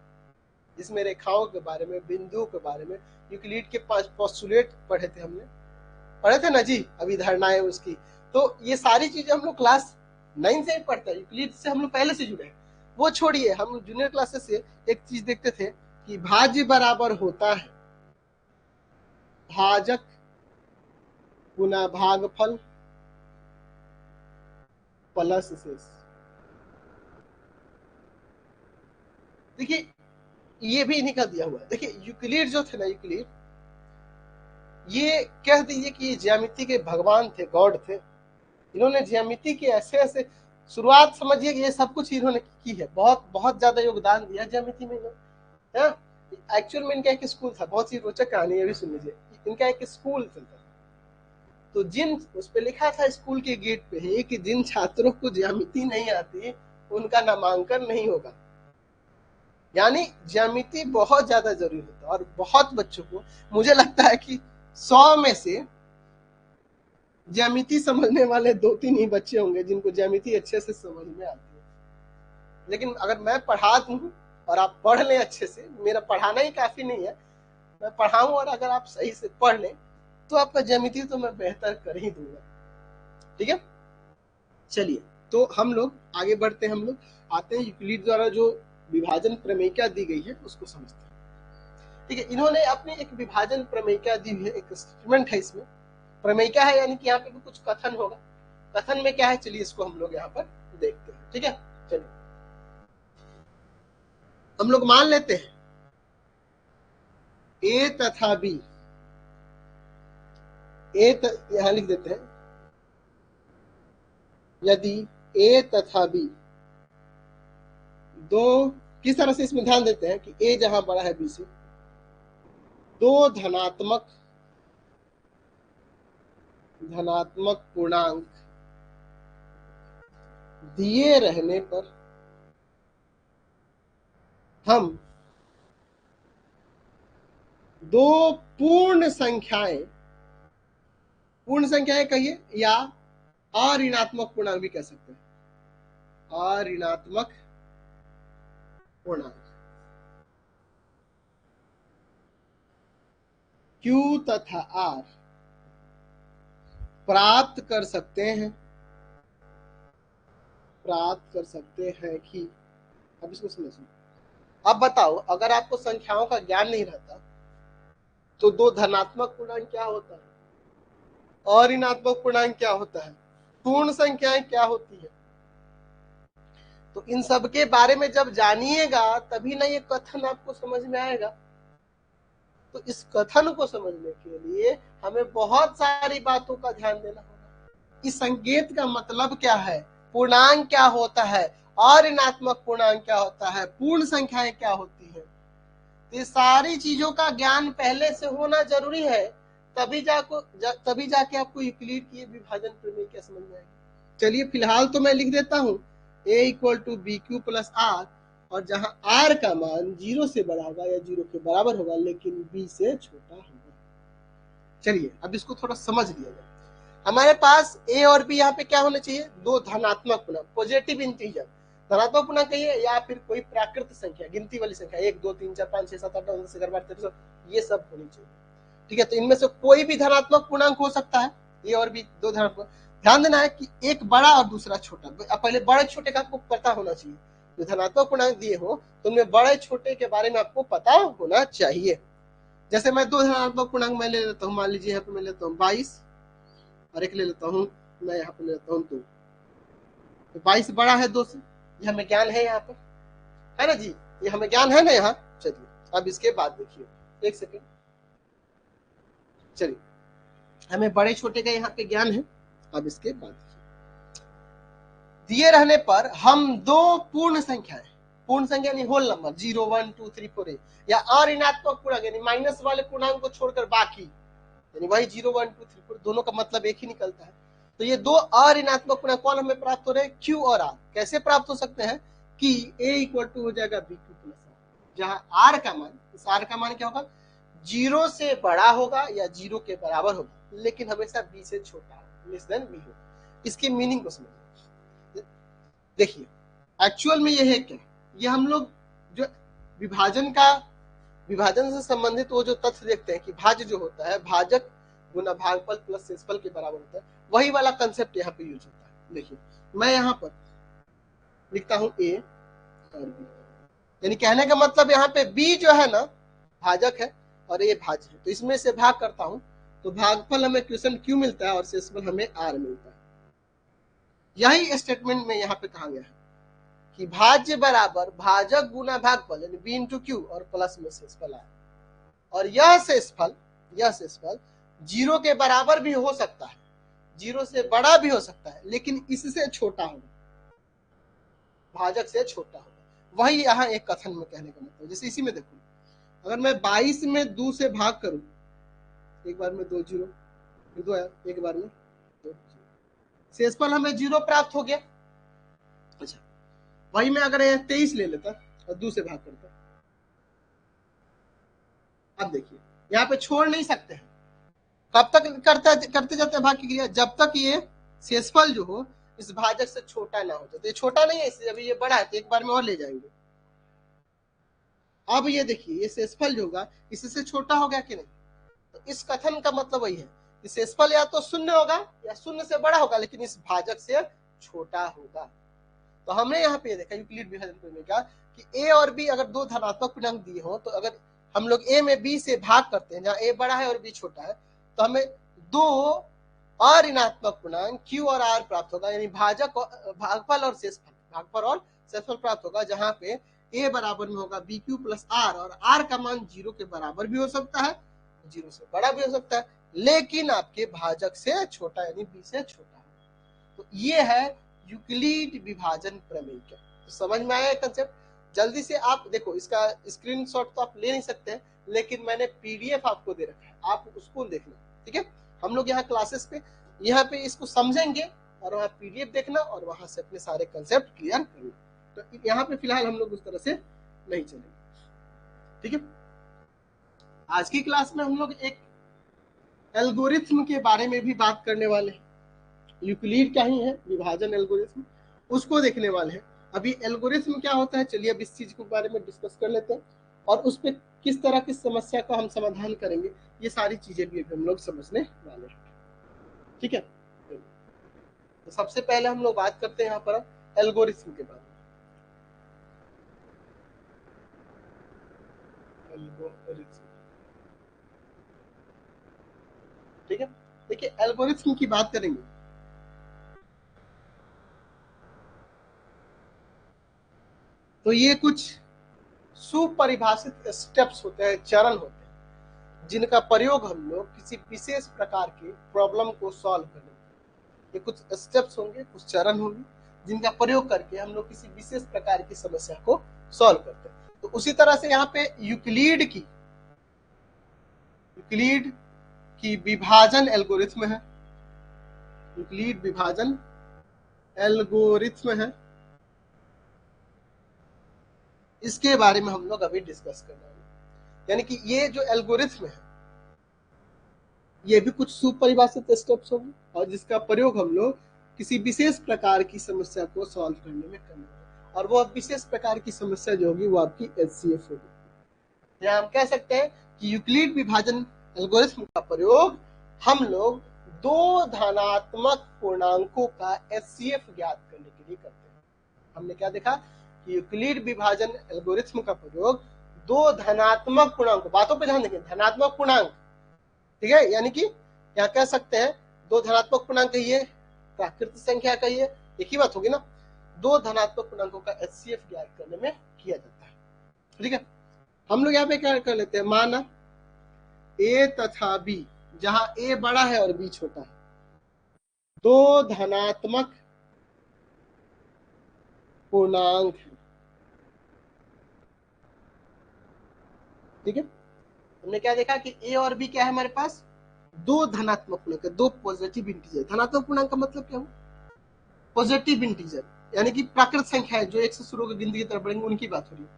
जिसमें रेखाओं के बारे में, बिंदुओं के बारे में, यूक्लिड के 5 पोस्टुलेट पढ़े थे, हमने पढ़े थे ना जी, अभिधारणाएं उसकी। तो ये सारी चीजें हम लोग क्लास 9 से ही पढ़ते हैं, यूक्लिड से हम लोग पहले से जुड़े हैं। वो छोड़िए, हम जूनियर क्लासेस से एक चीज देखते थे कि भाज्य बराबर होता है भाजक गुना भागफल प्लस शेष। देखिए, ये भी इन्हीं का दिया हुआ है। देखिए, यूक्लिड जो थे ना, यूक्लिड ये कह दीजिए कि ये ज्यामिति के भगवान थे, गॉड थे। इन्होंने ज्यामिति के ऐसे ऐसे शुरुआत समझिए कि ये सब कुछ इन्होंने की है, बहुत बहुत ज्यादा योगदान दिया ज्यामिति में इन्होंने। एक्चुअल में इनका एक स्कूल था, बहुत ही रोचक कहानी है, भी सुन लीजिए। इनका एक स्कूल चलता था, तो जिन उस पे लिखा था स्कूल के गेट पे है कि जिन छात्रों को ज्यामिति नहीं आती उनका नामांकन नहीं होगा। यानी ज्यामिति बहुत ज्यादा जरूरी होता है, और बहुत बच्चों को, मुझे लगता है कि 100 में से ज्यामिति समझने वाले 2-3 ही बच्चे होंगे जिनको ज्यामिति अच्छे से समझ में आती है। लेकिन अगर मैं पढ़ा दूं और आप पढ़ लें अच्छे से, मेरा पढ़ाना ही काफी नहीं है, मैं पढ़ाऊं और अगर आप सही से पढ़ लें तो आपका ज्यामिति तो मैं बेहतर कर ही दूंगा। ठीक है, चलिए, तो हम लोग आगे बढ़ते हैं। हम लोग आते हैं यूक्लिड द्वारा जो विभाजन प्रमेयिका दी गई है उसको समझते हैं। ठीक है, इन्होंने अपनी एक विभाजन प्रमेयिका दी हुई है, एक स्टेटमेंट है इसमें, प्रमेयिका है, यानी कि यहाँ पे भी कुछ कथन होगा। कथन में क्या है, चलिए इसको हम लोग यहाँ पर देखते हैं। ठीक है, चलिए हम लोग मान लेते हैं ए तथा बी, यहां लिख देते हैं, यदि ए तथा बी दो, किस तरह से इसमें ध्यान देते हैं कि ए जहां बड़ा है बी से, दो धनात्मक पूर्णांक दिए रहने पर हम दो पूर्ण संख्याएं कहिए या अऋणात्मक पूर्णांक भी कह सकते हैं, अऋणात्मक पूर्णांक Q तथा R प्राप्त कर सकते हैं कि, अब इसको समझिए। अब बताओ, अगर आपको संख्याओं का ज्ञान नहीं रहता तो दो धनात्मक पूर्णांक क्या होता है, और ऋणात्मक पूर्णांक क्या होता है, पूर्ण संख्याएं क्या होती है, तो इन सब के बारे में जब जानिएगा तभी ना ये कथन आपको समझ में आएगा। तो इस कथन को समझने के लिए हमें बहुत सारी बातों का ध्यान देना होगा। इस संकेत का मतलब क्या है, पूर्णांक क्या होता है, और ऋणात्मक पूर्णांक क्या होता है, पूर्ण संख्याएं क्या होती है, ये सारी चीजों का ज्ञान पहले से होना जरूरी है, तभी जाके आपको यूक्लिड की विभाजन प्रमेय क्या समझ में आएगी। चलिए फिलहाल तो मैं लिख देता हूं a = bq + r, और जहां r का मान 0 से बड़ा होगा या 0 के बराबर होगा लेकिन b से छोटा होगा। चलिए अब इसको थोड़ा समझ लिया जाए। हमारे पास ए और बी यहाँ पे क्या होना चाहिए, दो धनात्मक पूर्णांक, पॉजिटिव इंटीजर, धनात्मक पूर्णांक कहिए या फिर कोई प्राकृत संख्या, गिनती वाली संख्या, 1 2 3 4 5 6 7 8 9 10 11 12 13 ये सब होनी चाहिए। ठीक है, तो इनमें से कोई भी धनात्मक पूर्णांक हो सकता है, ए और बी दो धनात्मक। ध्यान देना है कि एक बड़ा और दूसरा छोटा, पहले बड़े छोटे का आपको पता होना चाहिए। जो धनात्मक पूर्णांक दिए हो तो उनमें बड़े छोटे के बारे में आपको पता होना चाहिए। जैसे मैं दो धनात्मक पूर्णांक मैं ले लेता हूँ, मान लीजिए यहाँ पे मैं लेता हूँ 22 और एक ले लेता हूँ मैं यहाँ पे ले लेता हूँ 2, तो 22 बड़ा है 2 से, ये हमें ज्ञान है यहाँ पर, है ना जी, ये हमें ज्ञान है ना यहाँ। चलिए अब इसके बाद देखिए, एक सेकेंड, चलिए हमें बड़े छोटे का यहाँ पे ज्ञान है। अब इसके बाद दिए रहने पर हम दो पूर्ण संख्या यानी होल नंबर 0 1 2 3 4 या अऋणात्मक पूर्णांक यानी माइनस वाले पूर्णांक को छोड़कर बाकी, यानी वही 0 1 2 3 4 दोनों का मतलब एक ही निकलता है। तो ये दो अऋणात्मक पूर्णांक कौन हमें प्राप्त हो रहे हैं, Q और R। कैसे प्राप्त हो सकते हैं कि A इक्वल टू हो जाएगा BQ प्लस R, जहां R का मान, इस R का मान क्या होगा, 0 से बड़ा होगा या 0 के बराबर होगा, लेकिन हमेशा B से छोटा होगा, लेस देन B होगा। इसकी मीनिंग को समझिए। देखिए एक्चुअल में ये है क्या, ये हम लोग जो विभाजन से संबंधित वो जो तथ्य देखते हैं कि भाज्य जो होता है भाजक गुना भागफल प्लस शेषफल के बराबर होता है, वही वाला कंसेप्ट यहाँ पे यूज होता है। देखिए मैं यहाँ पर लिखता हूँ A और B, यानी कहने का मतलब यहाँ पे B जो है ना भाजक है और A भाज्य है, तो इसमें से भाग करता हूँ तो भागफल हमें क्वेश्चन Q मिलता है और शेषफल हमें R मिलता है। यही स्टेटमेंट में यहाँ पे कहा गया है कि भाज्य बराबर भाजक गुना भागफल यानी B इंटू क्यू और प्लस में शेषफल आए, और यह शेषफल 0 के बराबर भी हो सकता है, 0 से बड़ा भी हो सकता है, लेकिन इससे छोटा होगा, भाजक से छोटा होगा। वही यहाँ एक कथन में कहने का मतलब। जैसे इसी में देखो, अगर मैं 22 में 2 से भाग करूं, एक बार में 2 0, फिर 2 आया, एक बार में 2 0, शेषफल हमें 0 प्राप्त हो गया। अच्छा वही मैं अगर 23 ले लेता और 2 से भाग करता, अब देखिए यहाँ पे छोड़ नहीं सकते हैं, कब तक करते जाते हैं भाग की क्रिया, जब तक ये शेषफल जो हो इस भाजक से छोटा ना हो जाए। तो ये छोटा नहीं है, इसलिए अभी ये बड़ा है, तो एक बार में और ले जाएंगे। अब ये देखिए ये शेषफल जो होगा इससे छोटा हो गया कि नहीं, तो इस कथन का मतलब वही है कि शेषफल या तो शून्य होगा या शून्य से बड़ा होगा, लेकिन इस भाजक से छोटा होगा। तो हमने यहाँ पे देखा यूक्लिड विभाजन में क्या कि A और B अगर दो धनात्मक पूर्णांक दिए हो, तो अगर हम लोग A में B से भाग करते हैं, जहाँ A बड़ा है और B छोटा है, तो हमें दो अऋणात्मक पूर्णांक Q और R प्राप्त होगा, यानी भागफल और शेषफल प्राप्त होगा, जहां पे A बराबर में होगा BQ प्लस R, और R का मान 0 के बराबर भी हो सकता है, 0 से बड़ा भी हो सकता है, लेकिन आपके भाजक से छोटा यानी B से छोटा है। तो ये है यूक्लिड विभाजन प्रमेय। तो समझ में आया कंसेप्ट। जल्दी से आप देखो, इसका स्क्रीनशॉट तो आप ले नहीं सकते, लेकिन मैंने पीडीएफ आपको दे रखा है, आप उसको देखना। ठीक है, हम लोग यहाँ क्लासेस पे यहाँ पे इसको समझेंगे और वहाँ पीडीएफ देखना और वहां से अपने सारे कंसेप्ट क्लियर करना। तो यहाँ पे फिलहाल हम लोग उस तरह से नहीं चलेंगे। ठीक है, आज की क्लास में हम लोग एक एल्गोरिथम के बारे में भी बात करने वाले हैं। यूक्लिड क्या ही है, विभाजन एल्गोरिथम, उसको देखने वाले हैं। अभी एल्गोरिथम क्या होता है, चलिए अब इस चीज के बारे में डिस्कस कर लेते हैं और उस पर किस तरह की समस्या का हम समाधान करेंगे, ये सारी चीजें भी हम लोग समझने वाले हैं। ठीक है, तो सबसे पहले हम लोग बात करते हैं यहाँ पर एल्गोरिथम के बारे में। ठीक है, देखिए एल्गोरिथम की बात करेंगे तो ये कुछ सुपरिभाषित स्टेप्स होते हैं, चरण होते हैं, जिनका प्रयोग हम लोग किसी विशेष प्रकार के प्रॉब्लम को सॉल्व करने में, ये कुछ स्टेप्स होंगे, कुछ चरण होंगे, जिनका प्रयोग करके हम लोग किसी विशेष प्रकार की समस्या को सॉल्व करते हैं। तो उसी तरह से यहाँ पे यूक्लिड की विभाजन एल्गोरिथम है, यूक्लिड विभाजन एल्गोरिथम है, इसके बारे में हम लोग अभी डिस्कस करना है। यानी कि ये जो एल्गोरिथम है ये भी कुछ सुपरिभाषित स्टेप्स होंगे और जिसका प्रयोग हम लोग किसी विशेष प्रकार की समस्या को सॉल्व करने में करेंगे, और वो विशेष प्रकार की समस्या जो होगी वो आपकी एचसीएफ होगी। या हम कह सकते हैं कि यूक्लिड विभाजन एल्गोरिथ्म का प्रयोग हम लोग दो धनात्मक पूर्णांकों का एचसीएफ ज्ञात करने के लिए करते हैं। हमने क्या देखा कि यूक्लिड विभाजन एल्गोरिथ्म का प्रयोग दो धनात्मक पूर्णांक, बातों पे ध्यान देंगे, धनात्मक पूर्णांक, ठीक है, यानी कि यहाँ कह सकते हैं दो धनात्मक पूर्णांक कहिए, प्राकृत संख्या कहिए, एक ही बात होगी ना, दो धनात्मक पूर्णांकों का एचसीएफ ज्ञात करने में किया जाता है। ठीक है, हम लोग यहाँ पे क्या कर लेते हैं, माना ए तथा बी, जहां ए बड़ा है और बी छोटा है, दो धनात्मक पूर्णांक है। ठीक है, हमने क्या देखा कि ए और बी क्या है हमारे पास, दो धनात्मक पूर्णांक, दो पॉजिटिव इंटीजर। धनात्मक पूर्णांक का मतलब क्या हुआ, पॉजिटिव इंटीजर, यानी कि प्राकृत संख्या है जो एक से शुरू होकर गिनती की तरफ बढ़ेंगे, उनकी बात हो रही है।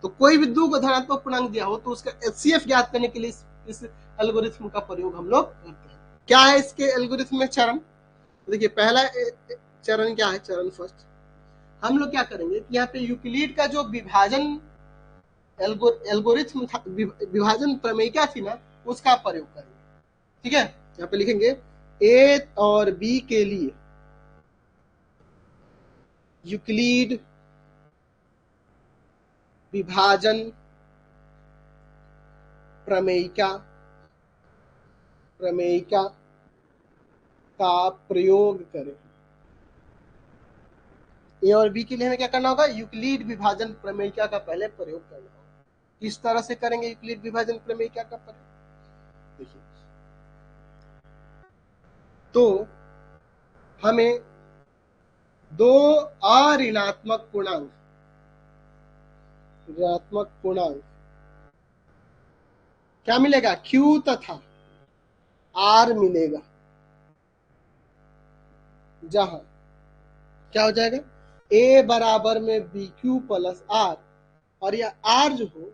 तो कोई भी दो को धनात्मक पूर्णांक दिया हो तो उसका एचसीएफ ज्ञात करने के लिए इस एल्गोरिथ्म का प्रयोग हम लोग करते हैं। क्या है इसके एल्गोरिथ्म में चरण, देखिए पहला चरण क्या है, चरण फर्स्ट, हम लोग क्या करेंगे कि यहाँ पे यूक्लिड का जो विभाजन एल्गोरिथम था, विभाजन प्रमेयिका थी ना, उसका प्रयोग करेंगे। ठीक है, यहाँ पे लिखेंगे ए और बी के लिए यूक्लिड विभाजन प्रमेयिका का प्रयोग करें। ए और बी के लिए हमें क्या करना होगा, यूक्लिड विभाजन प्रमेयिका का पहले प्रयोग करना होगा। किस तरह से करेंगे यूक्लिड विभाजन प्रमेयिका का प्रयोग, देखिए, तो हमें दो अऋणात्मक पूर्णांक क्या मिलेगा, Q तथा R मिलेगा, जहां क्या हो जाएगा, A बराबर में BQ प्लस R, और यह R जो हो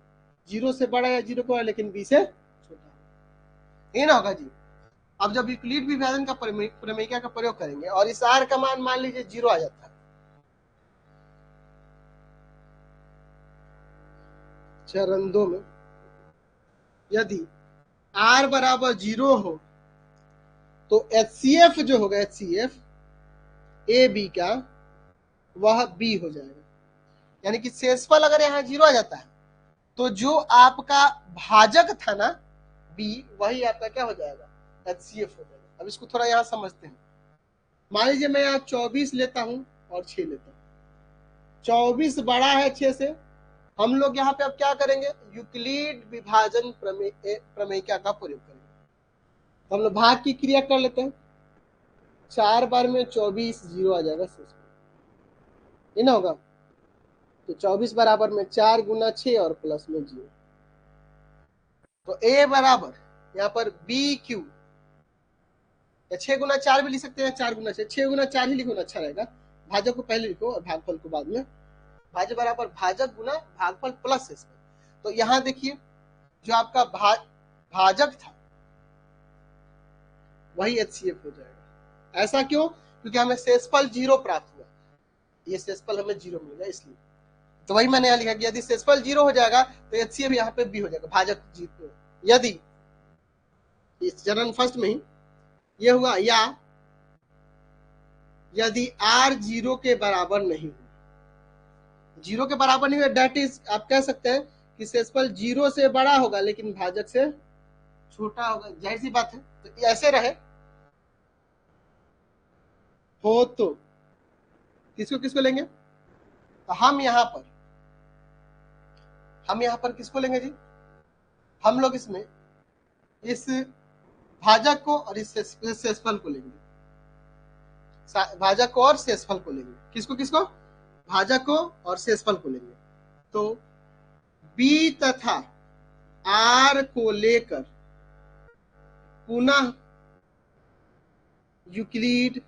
0 से बड़ा या 0 को लेकिन B से छोटा, ये ना होगा जी। अब जब यूक्लिड विभाजन का प्रमेयिका का प्रयोग करेंगे और इस R का मान मान लीजिए 0 आ जाता है, चरण 2 में यदि R बराबर 0 हो तो एचसीएफ जो होगा, एचसीएफ ए बी का वह बी हो जाएगा, यानी कि शेषफल अगर यहाँ 0 आ जाता है तो जो आपका भाजक था ना बी, वही आपका क्या हो जाएगा, एचसीएफ हो जाएगा। अब इसको थोड़ा यहाँ समझते हैं, मान लीजिए मैं यहाँ 24 लेता हूं और 6 लेता हूं, 24 बड़ा है 6 से, हम लोग यहाँ पे अब क्या करेंगे, यूक्लिड विभाजन प्रमेयिका का प्रयोग करेंगे। तो हम लोग भाग की क्रिया कर लेते हैं, 4 बार में 24, 0 आ जाएगा शेष, ये ना होगा, तो 24 बराबर में 4 गुना 6 और प्लस में 0, तो ए बराबर यहाँ पर बी क्यू, या 6 गुना 4 भी लिख सकते हैं, 4 गुना 6, 6 गुना 4 ही लिखो ना, अच्छा रहेगा, भाजक को पहले लिखो और भागफल को बाद में, भाजक बराबर भाजक गुना भागफल प्लस शेषफल। तो यहाँ देखिए जो आपका भाजक था वही एचसीएफ हो जाएगा। ऐसा क्यों, क्योंकि हमें शेषफल 0 प्राप्त हुआ, ये शेषफल हमें 0 मिलेगा इसलिए, तो वही मैंने यहाँ लिखा कि यदि शेषफल 0 हो जाएगा तो एचसीएफ यहाँ पे बी हो जाएगा, भाजक 0। यदि इस चरण फर्स्ट में ही ये हुआ, या यदि R 0 के बराबर नहीं हो, 0 के बराबर नहीं हो, डेट इज आप कह सकते हैं कि शेषफल 0 से बड़ा होगा लेकिन भाजक से छोटा होगा, जाहिर सी बात है। तो ऐसे रहे हो तो किसको किसको लेंगे, तो हम यहाँ पर किसको लेंगे जी, हम लोग इसमें इस भाजक को और इस शेषफल को लेंगे, भाजक को और शेषफल को लेंगे, किसको किसको, भाजक को और शेषफल को लेंगे। तो बी तथा आर को लेकर पुनः यूक्लिड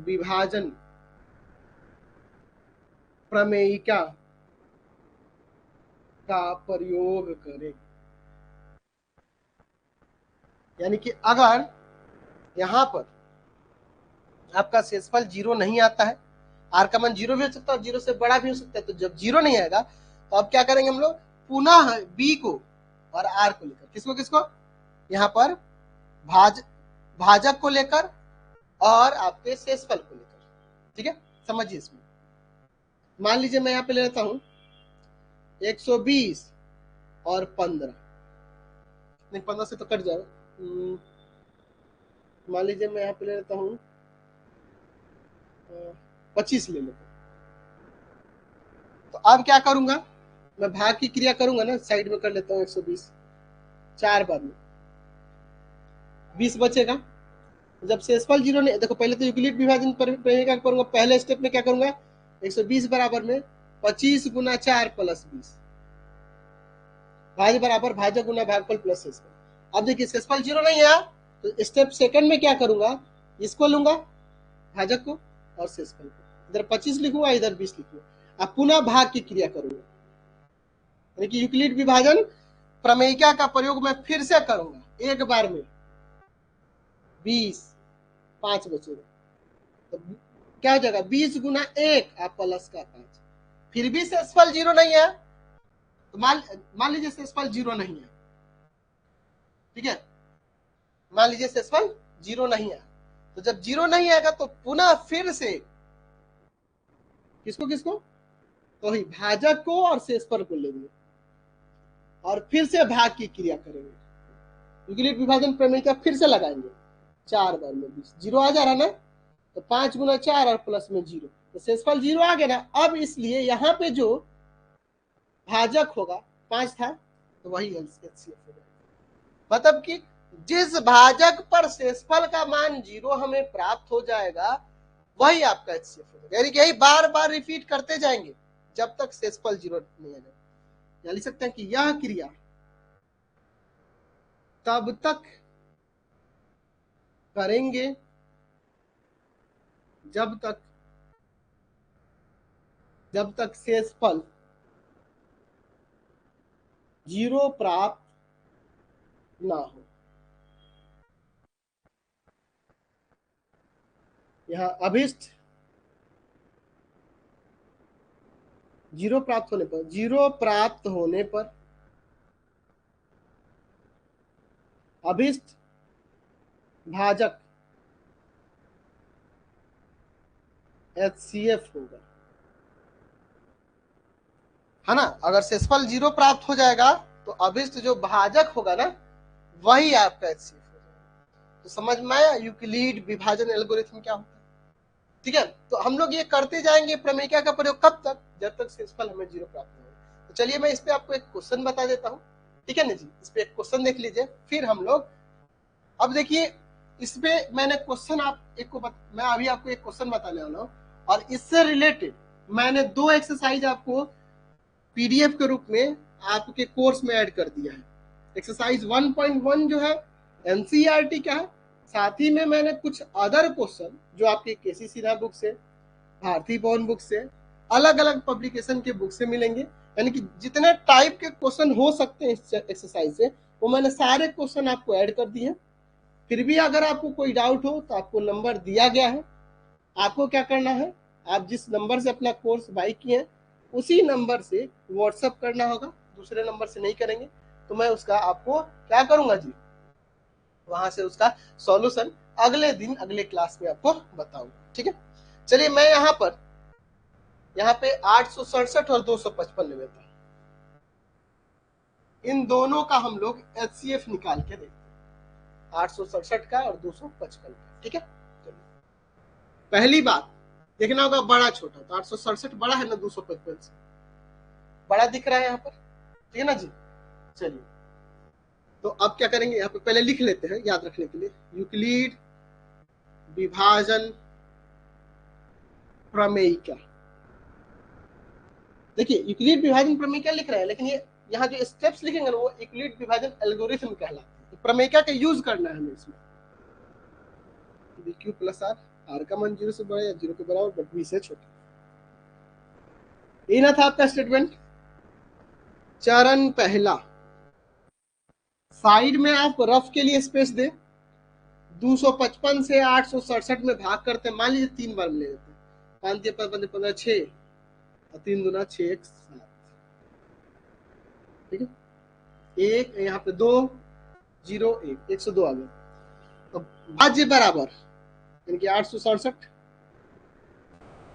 विभाजन प्रमेयिका का प्रयोग करें। यानी कि अगर यहां पर आपका शेषफल 0 नहीं आता है, आर का मान 0 भी हो सकता है और 0 से बड़ा भी हो सकता है, तो जब 0 नहीं आएगा तो अब क्या करेंगे हम लोग, पुनः बी को और आर को लेकर, किसको किसको, यहाँ पर भाजक को लेकर और आपके शेषफल को लेकर। ठीक है, समझिए इसमें। मान लीजिए मैं यहाँ पे ले लेता हूं 120 और 15, नहीं 15 से तो कट जाएगा। मान लीजिए मैं यहाँ पे ले लेता हूँ 25 ले लेता हूँ। तो अब क्या करूंगा, मैं भाग की क्रिया करूंगा ना, साइड में कर लेता हूँ 120, 4 बार में 20 बचेगा। जब शेषफल 0 नहीं, देखो पहले तो यूक्लिड विभाजन प्रमेय करूंगा, पहले स्टेप में क्या करूंगा, 120 बराबर में 25 गुना 4 प्लस 20, भाज्य बराबर भाजक गुना भागफल प्लस शेषफल। अब देखिए शेषफल 0 नहीं है तो स्टेप सेकंड में क्या करूंगा, इसको लूंगा भाजक को और शेषफल को, इधर 25 लिखूंगा इधर 20 लिखूंगा, अब पुनः भाग की क्रिया करूंगा, यानी कि यूक्लिड विभाजन प्रमेयिका का प्रयोग मैं फिर से करूंगा एक बार में, 20 5 बचेगा, तो क्या हो जाएगा 20 गुना 1 आप प्लस का 5, फिर भी शेषफल 0 नहीं है तो मान लीजिए शेषफल 0 नहीं है, ठीक है, मान लीजिए शेषफल 0 नहीं है, तो जब 0 नहीं आएगा तो पुनः फिर से किसको किसको, तो ही भाजक को और शेषफल को लेंगे और फिर से भाग की क्रिया करेंगे, यूक्लिड विभाजन प्रमेय फिर से लगाएंगे 4 बार में 20, 0 आ जा रहा ना, तो 5 गुना 4 और प्लस में 0, तो शेषफल 0 आ गया ना। अब इसलिए यहाँ पे जो भाजक होगा 5 था तो वही एचसीएफ हो जाएगा, मतलब कि जिस भाजक पर शेषफल का मान 0 हमें प्राप्त हो जाएगा वही आपका एचसीएफ हो जाएगा, यानी कि यही बार बार रिपीट करते जाएंगे जब तक शेषफल 0 नहीं आ जाए। या लिख सकते हैं कि यह क्रिया तब तक करेंगे जब तक शेषफल 0 प्राप्त ना हो। यहां अभिष्ट 0 प्राप्त होने पर, 0 प्राप्त होने पर अभिष्ट भाजक एचसीएफ होगा, है ना। अगर शेषफल 0 प्राप्त हो जाएगा तो अभिष्ट जो भाजक होगा ना वही आपका एचसीएफ होगा। तो समझ में आया यूक्लिड विभाजन एल्गोरिथम क्या होता है। ठीक है, तो हम लोग ये करते जाएंगे प्रमेयिका का प्रयोग कब तक, जब तक शेषफल हमें 0 प्राप्त हो। तो चलिए मैं इस पे आपको एक क्वेश्चन बता देता हूँ, ठीक है ना जी, इस पे एक क्वेश्चन देख लीजिए, फिर हम लोग, अब देखिए इस पे मैंने क्वेश्चन मैं अभी आपको एक क्वेश्चन बताने वाला हूँ और इससे रिलेटेड मैंने 2 एक्सरसाइज आपको पीडीएफ के रूप में आपके कोर्स में ऐड कर दिया है। एक्सरसाइज 1.1 जो है एनसीईआरटी का है, साथ ही में मैंने कुछ अदर क्वेश्चन जो आपके केसी सिन्हा बुक से, भारती भवन बुक से, अलग अलग पब्लिकेशन के बुक से मिलेंगे, यानी कि जितने टाइप के क्वेश्चन हो सकते हैं इस एक्सरसाइज से वो मैंने सारे क्वेश्चन आपको ऐड कर दिए। फिर भी अगर आपको कोई डाउट हो तो आपको नंबर दिया गया है, आपको क्या करना है, आप जिस नंबर से अपना कोर्स बाई किए हैं उसी नंबर से व्हाट्सएप करना होगा, दूसरे नंबर से नहीं करेंगे, तो मैं उसका आपको क्या करूंगा जी, वहां से उसका सॉल्यूशन अगले दिन अगले क्लास में आपको बताऊंगा। ठीक है, चलिए मैं यहाँ पे 867 और 255 ले लेता हूँ, इन दोनों का हम लोग एचसीएफ निकाल के देखते हैं, 867 का और 255 का। ठीक है, पहली बात देखना होगा बड़ा छोटा, तो 867 बड़ा है ना 255 से, बड़ा दिख रहा है यहाँ पर, ठीक है ना जी। चलिए तो अब क्या करेंगे, यहाँ पे पहले लिख लेते हैं याद रखने के लिए, यूक्लिड विभाजन प्रमेयिका। देखिए यूक्लिड विभाजन प्रमेयिका लिख रहे हैं, लेकिन ये यहाँ जो स्टेप्स लिखेंगे ना वो यूक्लिड विभाजन एल्गोरिथम कहलाते हैं। प्रमेयिका का यूज करना है हमें इसमें, BQ प्लस आर का मान 0 से बड़ा या 0 के बराबर बट B से छोटा, ये ना था आपका स्टेटमेंट। चरण पहला, साइड में आप रफ के लिए स्पेस दे, 255 से 867 में भाग करते हैं, मान लीजिए 3 बार में ले लेते हैं, 5 दिया 15 6 और 3 दूना 6 1 7, ठीक है, एक यहाँ पे 2 0 1 102 आ गया। तो भाज्य बराबर यानी कि 867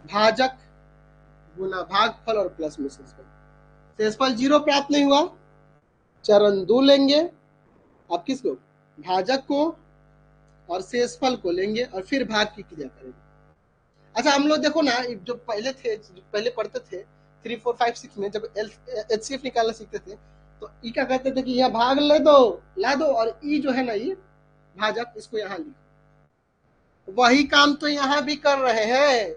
भाजक गुना भागफल और प्लस में शेषफल, शेषफल 0 प्राप्त नहीं हुआ, चरण 2 लेंगे, आप किसको, भाजक को और शेषफल को लेंगे और फिर भाग की क्रिया करेंगे। अच्छा हम लोग देखो ना, जो पहले थे, जो पहले पढ़ते थे 3 4 5 6 में, जब HCF निकालना सीखते थे तो ई क्या कहते थे कि यह भाग ले दो, ला दो, और ई जो है ना ये भाजक, इसको यहाँ लिखो। वही काम तो यहाँ भी कर रहे हैं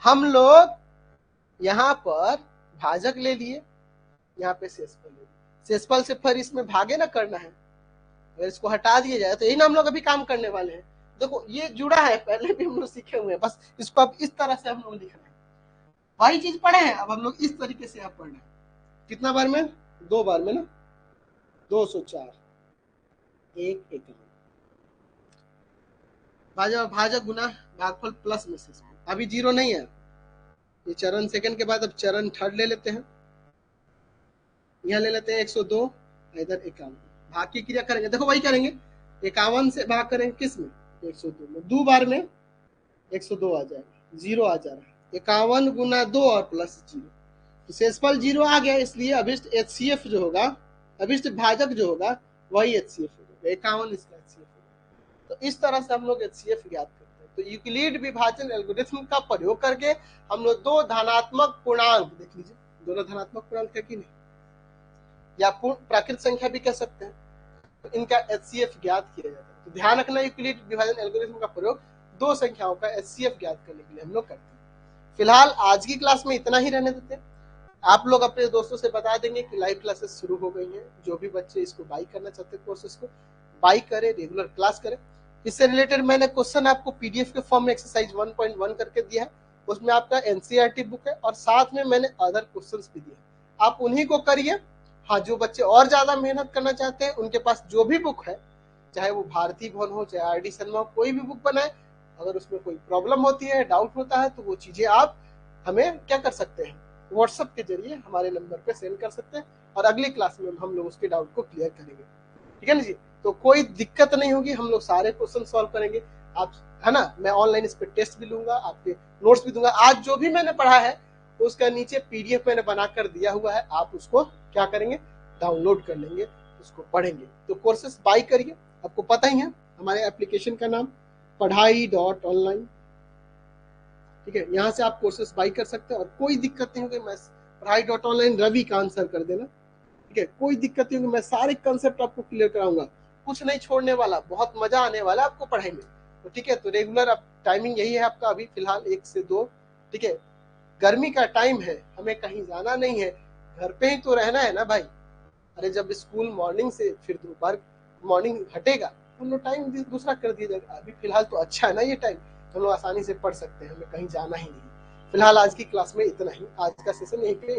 हम लोग, यहाँ पर भाजक ले लिए, यहाँ पे शेषफल ले लिए, शेषफल से फिर इसमें भागे ना करना है, अगर इसको हटा दिया जाए तो यही ना हम लोग अभी काम करने वाले हैं। देखो ये जुड़ा है, पहले भी हम लोग सीखे हुए हैं, बस इसको अब इस तरह से हम लोग लिख रहे हैं, वही चीज पढ़े हैं, अब हम लोग इस तरीके से आप पढ़ रहे हैं। कितना बार में, 2 बार में ना, 204 1 1 भाजक गुना भागफल प्लस में शेषफल, अभी 0 नहीं है, ये चरण सेकंड के बाद अब चरण थर्ड ले लेते हैं, यहाँ ले लेते हैं 102, इधर 51, भाग की क्रिया करेंगे, देखो वही करेंगे, 51 से भाग करेंगे किस में, 102 में, 2 बार में 102 आ जाएगा, 0 आ जा रहा है, 51 गुना 2 और प्लस 0, तो शेषफल 0 आ गया, इसलिए अभिष्ट HCF जो होगा, अभिष्ट भाजक जो होगा वही HCF होगा, 51 इसका HCF होगा। तो इस तरह से हम लोग HCF ज्ञात करते हैं। तो यूक्लिड विभाजन एल्गोरिथ्म का प्रयोग करके हम लोग 2 धनात्मक पूर्णांक, देख लीजिए दोनों धनात्मक पूर्णांक है कि नहीं, या प्राकृत संख्या भी कह सकते हैं, तो इनका HCF ज्ञात किया जाता है। तो ध्यान रखना, यूक्लिड विभाजन एल्गोरिथम का प्रयोग 2 संख्याओं का HCF ज्ञात करने के लिए हम लोग करते हैं। फिलहाल आज की क्लास में इतना ही रहने देते हैं, आप लोग अपने दोस्तों से बता देंगे कि लाइव क्लासेस शुरू हो गई हैं, जो भी बच्चे इसको बाई करना चाहते हैं कोर्सेस को बाई करें, रेगुलर क्लास करें। इससे रिलेटेड मैंने क्वेश्चन आपको PDF के फॉर्म में एक्सरसाइज 1.1 करके दिया है, उसमें आपका NCERT बुक है और साथ में मैंने अदर क्वेश्चंस भी दिए, आप उन्हीं को करिए। हाँ, जो बच्चे और ज्यादा मेहनत करना चाहते हैं उनके पास जो भी बुक है, चाहे वो भारती भवन हो, चाहे RD शर्मा हो, कोई भी बुक बनाए, अगर उसमें कोई प्रॉब्लम होती है, डाउट होता है, तो वो चीजें आप हमें क्या कर सकते हैं, व्हाट्सएप के जरिए हमारे नंबर पे सेंड कर सकते हैं, और अगली क्लास में हम लोग उसके डाउट को क्लियर करेंगे, ठीक है ना जी। तो कोई दिक्कत नहीं होगी, हम लोग सारे क्वेश्चन सॉल्व करेंगे, आप है ना, मैं ऑनलाइन इस पे टेस्ट भी लूंगा, आपके नोट्स भी दूंगा, आज जो भी मैंने पढ़ा है उसका नीचे PDF मैंने बनाकर दिया हुआ है, आप उसको क्या करेंगे, डाउनलोड कर लेंगे, उसको पढ़ेंगे। तो कोर्सेस बाई करिए, आपको पता ही है हमारे एप्लीकेशन का नाम पढ़ाई.online, ठीक है, यहाँ से आप कोर्सेस बाई कर सकते हैं, और कोई दिक्कत नहीं होगी, मैं पढ़ाई.online रवि का आंसर कर देना, ठीक है, कोई दिक्कत नहीं होगी, मैं सारे कंसेप्ट आपको क्लियर कराऊंगा, कुछ नहीं छोड़ने वाला, बहुत मजा आने वाला आपको पढ़ाई में। तो ठीक है, तो रेगुलर अब टाइमिंग यही है आपका अभी फिलहाल 1 से 2, ठीक है, गर्मी का टाइम है, हमें कहीं जाना नहीं है, घर पे ही तो रहना है ना भाई। अरे जब स्कूल मॉर्निंग से फिर दोपहर मॉर्निंग हटेगा, हम लोग टाइम दूसरा कर दिया जाएगा, अभी फिलहाल तो अच्छा है ना ये टाइम, हम लोग आसानी से पढ़ सकते हैं, हमें कहीं जाना ही नहीं। फिलहाल आज की क्लास में इतना ही, आज का सेशन यहीं पे